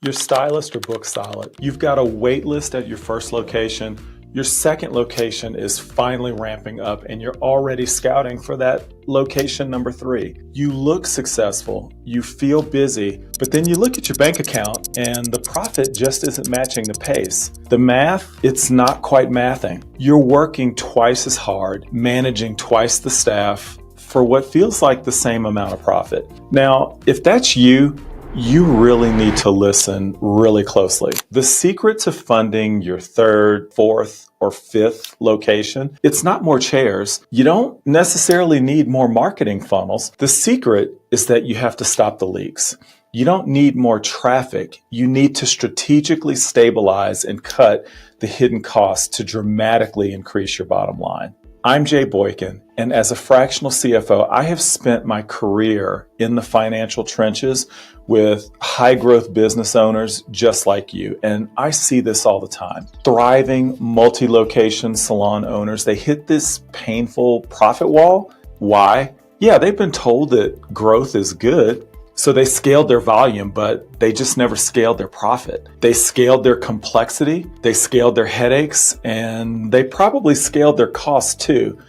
Your stylist or book solid. You've got a wait list at your first location. Your second location is finally ramping up and you're already scouting for that location number 3. You look successful, you feel busy, but then you look at your bank account and the profit just isn't matching the pace. The math, it's not quite mathing. You're working twice as hard, managing twice the staff for what feels like the same amount of profit. Now, if that's you really need to listen really closely. The secret to funding your 3rd, 4th, or 5th location, it's not more chairs. You don't necessarily need more marketing funnels. The secret is that you have to stop the leaks. You don't need more traffic. You need to strategically stabilize and cut the hidden costs to dramatically increase your bottom line. I'm Jay Boykin, and as a fractional CFO, I have spent my career in the financial trenches with high-growth business owners just like you, and I see this all the time. Thriving multi-location salon owners, they hit this painful profit wall. Why? Yeah, they've been told that growth is good, so they scaled their volume, but they just never scaled their profit. They scaled their complexity, they scaled their headaches, and they probably scaled their costs too.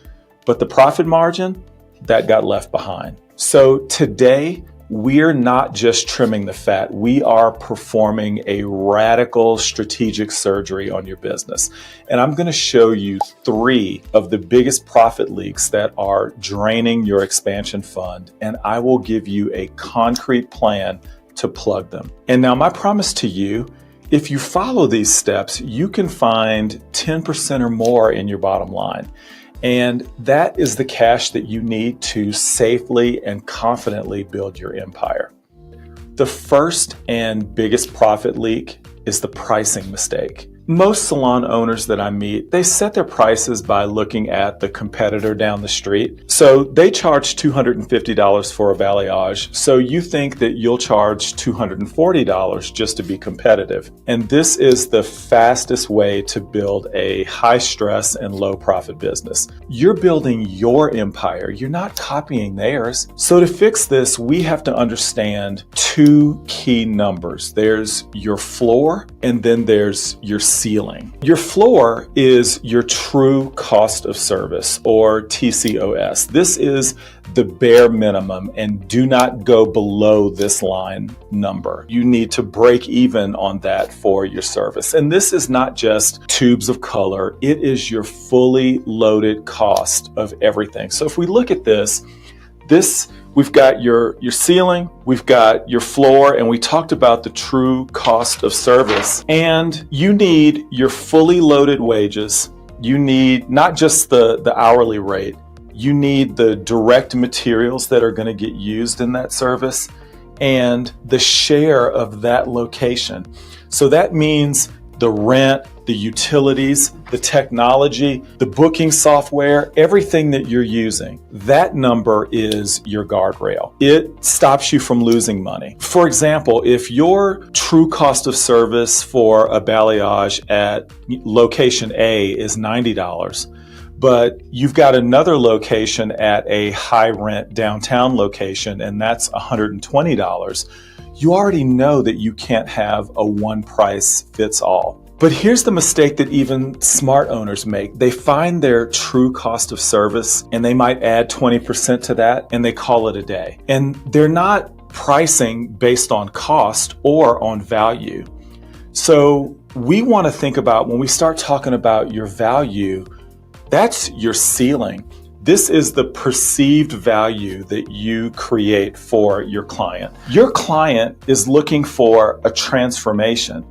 But the profit margin, that got left behind. So today, we're not just trimming the fat, we are performing a radical strategic surgery on your business. And I'm going to show you 3 of the biggest profit leaks that are draining your expansion fund, and I will give you a concrete plan to plug them. And now my promise to you, if you follow these steps, you can find 10% or more in your bottom line. And that is the cash that you need to safely and confidently build your empire. The first and biggest profit leak is the pricing mistake. Most salon owners that I meet, they set their prices by looking at the competitor down the street. So they charge $250 for a balayage. So you think that you'll charge $240 just to be competitive. And this is the fastest way to build a high stress and low profit business. You're building your empire. You're not copying theirs. So to fix this, we have to understand 2 key numbers. There's your floor and then there's your ceiling. Your floor is your true cost of service, or TCOS. This is the bare minimum, and do not go below this line number. You need to break even on that for your service. And this is not just tubes of color, it is your fully loaded cost of everything. So if we look at this, we've got your ceiling, we've got your floor, and we talked about the true cost of service. And you need your fully loaded wages. You need not just the hourly rate, you need the direct materials that are going to get used in that service and the share of that location. So that means the rent, the utilities, the technology, the booking software, everything that you're using. That number is your guardrail. It stops you from losing money. For example, if your true cost of service for a balayage at location A is $90, but you've got another location at a high rent downtown location and that's $120, you already know that you can't have a one price fits all. But here's the mistake that even smart owners make. They find their true cost of service and they might add 20% to that and they call it a day. And they're not pricing based on cost or on value. So we want to think about, when we start talking about your value, that's your ceiling. This is the perceived value that you create for your client. Your client is looking for a transformation.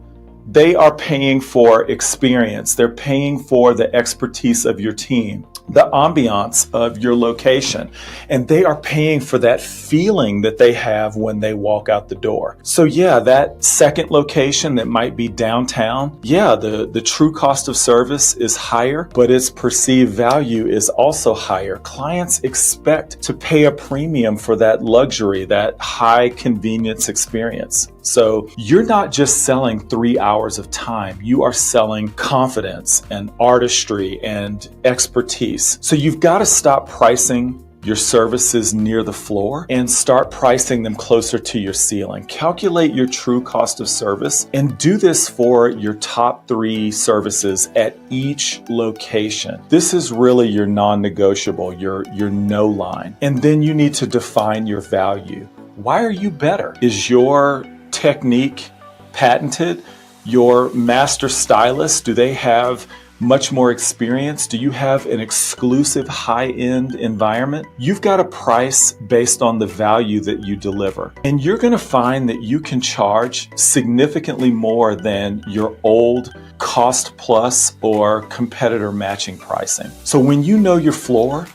They are paying for experience. They're paying for the expertise of your team, the ambiance of your location, and they are paying for that feeling that they have when they walk out the door. So yeah, that second location that might be downtown, yeah, the true cost of service is higher, but its perceived value is also higher. Clients expect to pay a premium for that luxury, that high convenience experience. So you're not just selling 3 hours of time, you are selling confidence and artistry and expertise. So you've got to stop pricing your services near the floor and start pricing them closer to your ceiling. Calculate your true cost of service and do this for your top 3 services at each location. This is really your non-negotiable, your no line. And then you need to define your value. Why are you better? Is your technique patented? Your master stylist, do they have much more experience? Do you have an exclusive high-end environment? You've got a price based on the value that you deliver. And you're going to find that you can charge significantly more than your old cost plus or competitor matching pricing. So when you know your floor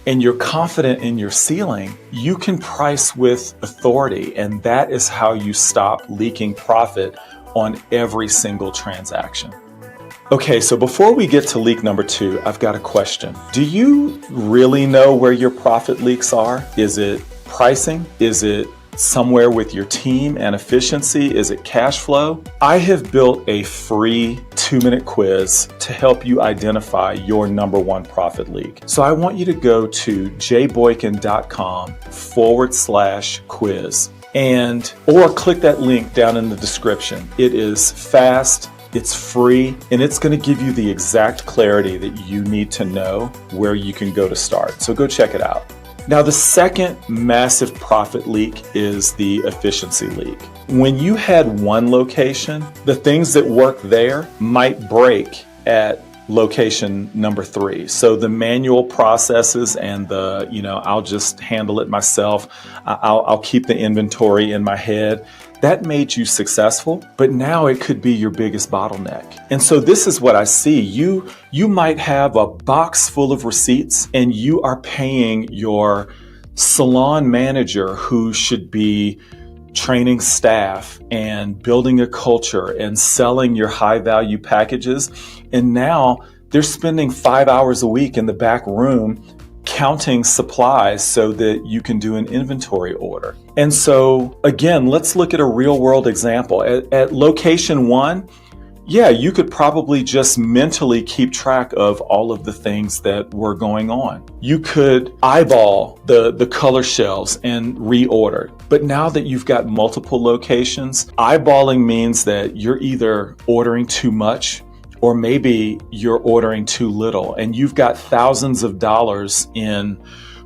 and you're confident in your ceiling, you can price with authority, and that is how you stop leaking profit on every single transaction. Okay, so before we get to leak number 2, I've got a question. Do you really know where your profit leaks are? Is it pricing? Is it somewhere with your team and efficiency? Is it cash flow? I have built a free 2-minute quiz to help you identify your number 1 profit leak. So I want you to go to jboykin.com/quiz or click that link down in the description. It is fast, it's free, and it's going to give you the exact clarity that you need to know where you can go to start. So go check it out. Now, the second massive profit leak is the efficiency leak. When you had one location, the things that work there might break at location number 3. So the manual processes and I'll just handle it myself. I'll keep the inventory in my head. That made you successful, but now it could be your biggest bottleneck. And so this is what I see. You might have a box full of receipts and you are paying your salon manager, who should be training staff and building a culture and selling your high value packages. And now they're spending 5 hours a week in the back room counting supplies so that you can do an inventory order. And so again, let's look at a real world example. At location 1, yeah, you could probably just mentally keep track of all of the things that were going on. You could eyeball the color shelves and reorder. But now that you've got multiple locations, eyeballing means that you're either ordering too much or maybe you're ordering too little, and you've got thousands of dollars in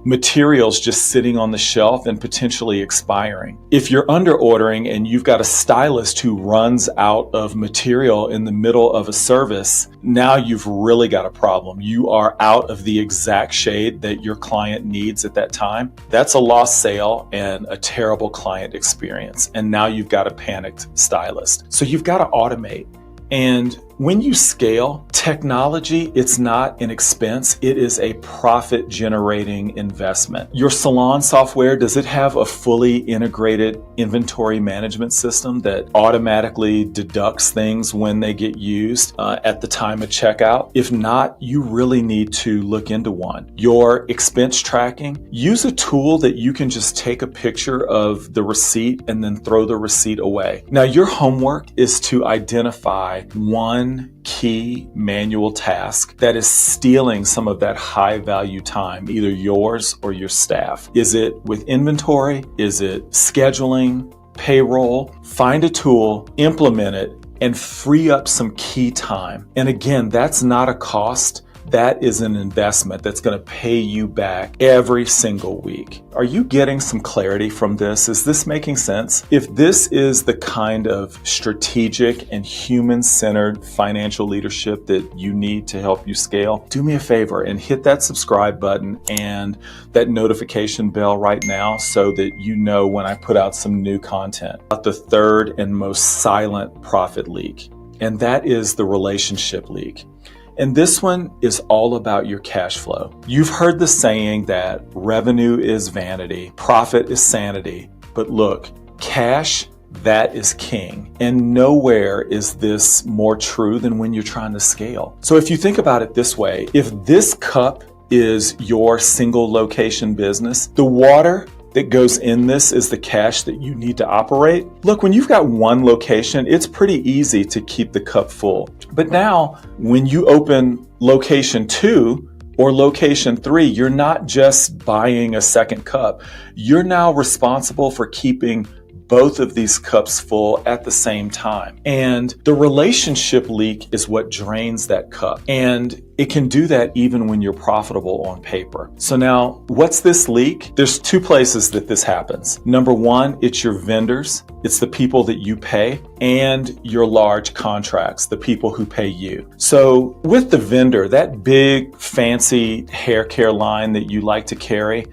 materials just sitting on the shelf and potentially expiring. If you're under ordering and you've got a stylist who runs out of material in the middle of a service, now you've really got a problem. You are out of the exact shade that your client needs at that time. That's a lost sale and a terrible client experience. And now you've got a panicked stylist. So you've got to automate. And when you scale, technology, it's not an expense, it is a profit generating investment. Your salon software, does it have a fully integrated inventory management system that automatically deducts things when they get used at the time of checkout? If not, you really need to look into one. Your expense tracking, use a tool that you can just take a picture of the receipt and then throw the receipt away. Now, your homework is to identify one key manual task that is stealing some of that high value time, either yours or your staff. Is it with inventory? Is it scheduling, payroll? Find a tool, implement it, and free up some key time. And again, that's not a cost. That is an investment that's going to pay you back every single week. Are you getting some clarity from this? Is this making sense? If this is the kind of strategic and human-centered financial leadership that you need to help you scale, do me a favor and hit that subscribe button and that notification bell right now so that you know when I put out some new content. The third and most silent profit leak, and that is the relationship leak. And this one is all about your cash flow. You've heard the saying that revenue is vanity, profit is sanity. But look, cash, that is king. And nowhere is this more true than when you're trying to scale. So if you think about it this way, if this cup is your single location business, the water that goes in this is the cash that you need to operate. Look, when you've got one location, it's pretty easy to keep the cup full. But now, when you open location 2, Or location 3, you're not just buying a second cup. You're now responsible for keeping both of these cups full at the same time. And the relationship leak is what drains that cup. And it can do that even when you're profitable on paper. So now, what's this leak? There's 2 places that this happens. Number 1, it's your vendors. It's the people that you pay, and your large contracts, the people who pay you. So with the vendor, that big fancy hair care line that you like to carry,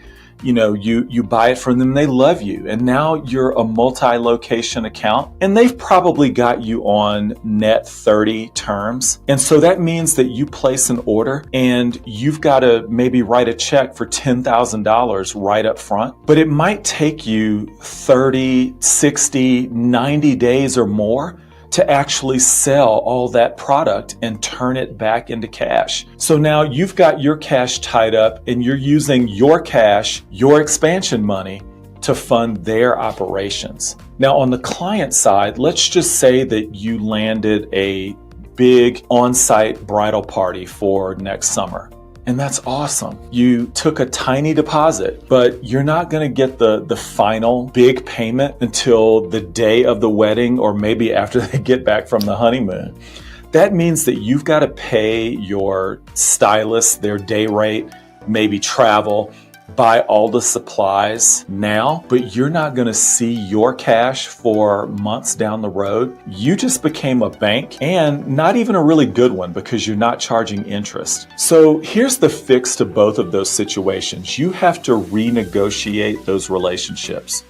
you buy it from them, they love you, and now you're a multi-location account, and they've probably got you on net 30 terms. And so that means that you place an order and you've got to maybe write a check for $10,000 right up front, but it might take you 30, 60, 90 days or more to actually sell all that product and turn it back into cash. So now you've got your cash tied up and you're using your cash, your expansion money, to fund their operations. Now on the client side, let's just say that you landed a big on-site bridal party for next summer. And that's awesome. You took a tiny deposit, but you're not going to get the final big payment until the day of the wedding, or maybe after they get back from the honeymoon. That means that you've got to pay your stylist their day rate, maybe travel, buy all the supplies now, but you're not going to see your cash for months down the road. You just became a bank, and not even a really good one, because you're not charging interest. So here's the fix to both of those situations. You have to renegotiate those relationships.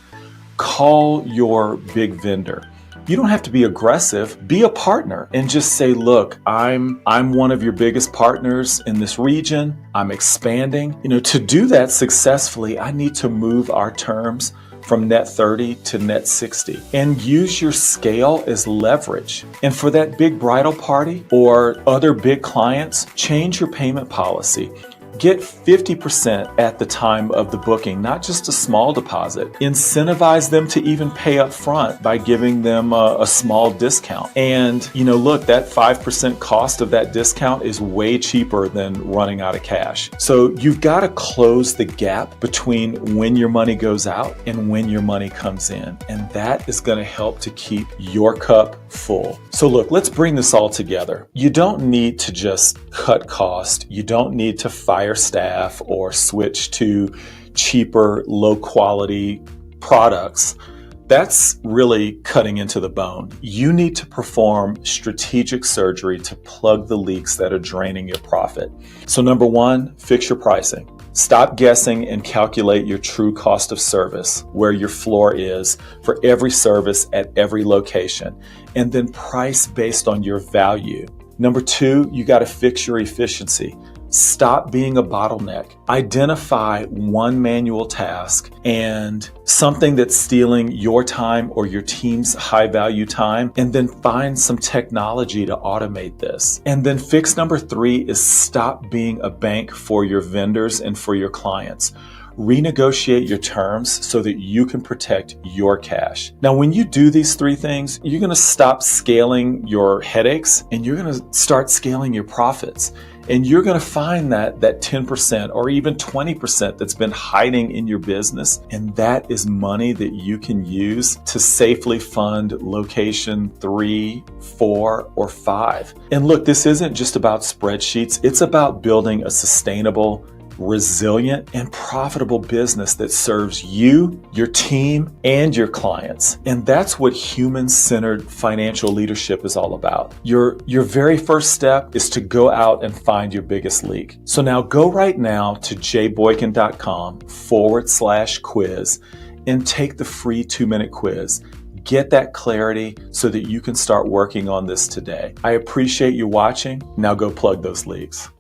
Call your big vendor. You don't have to be aggressive. Be a partner and just say, look, I'm one of your biggest partners in this region. I'm expanding. To do that successfully, I need to move our terms from net 30 to net 60, and use your scale as leverage. And for that big bridal party or other big clients, change your payment policy. Get 50% at the time of the booking, not just a small deposit. Incentivize them to even pay up front by giving them a small discount. And, look, that 5% cost of that discount is way cheaper than running out of cash. So you've got to close the gap between when your money goes out and when your money comes in. And that is going to help to keep your cup full. So look, let's bring this all together. You don't need to just cut cost. You don't need to fire staff or switch to cheaper, low quality products. That's really cutting into the bone. You need to perform strategic surgery to plug the leaks that are draining your profit. So number 1, fix your pricing. Stop guessing and calculate your true cost of service, where your floor is for every service at every location, and then price based on your value. Number 2, you got to fix your efficiency. Stop being a bottleneck. Identify one manual task and something that's stealing your time or your team's high value time, and then find some technology to automate this. And then fix number 3 is stop being a bank for your vendors and for your clients. Renegotiate your terms so that you can protect your cash. Now, when you do these 3 things, you're going to stop scaling your headaches and you're going to start scaling your profits. And you're going to find that 10% or even 20% that's been hiding in your business. And that is money that you can use to safely fund location 3, 4, or 5. And look, this isn't just about spreadsheets. It's about building a sustainable, resilient, and profitable business that serves you, your team, and your clients. And that's what human-centered financial leadership is all about. Your very first step is to go out and find your biggest leak. So now go right now to jboykin.com/quiz and take the free 2-minute quiz. Get that clarity so that you can start working on this today. I appreciate you watching. Now go plug those leaks.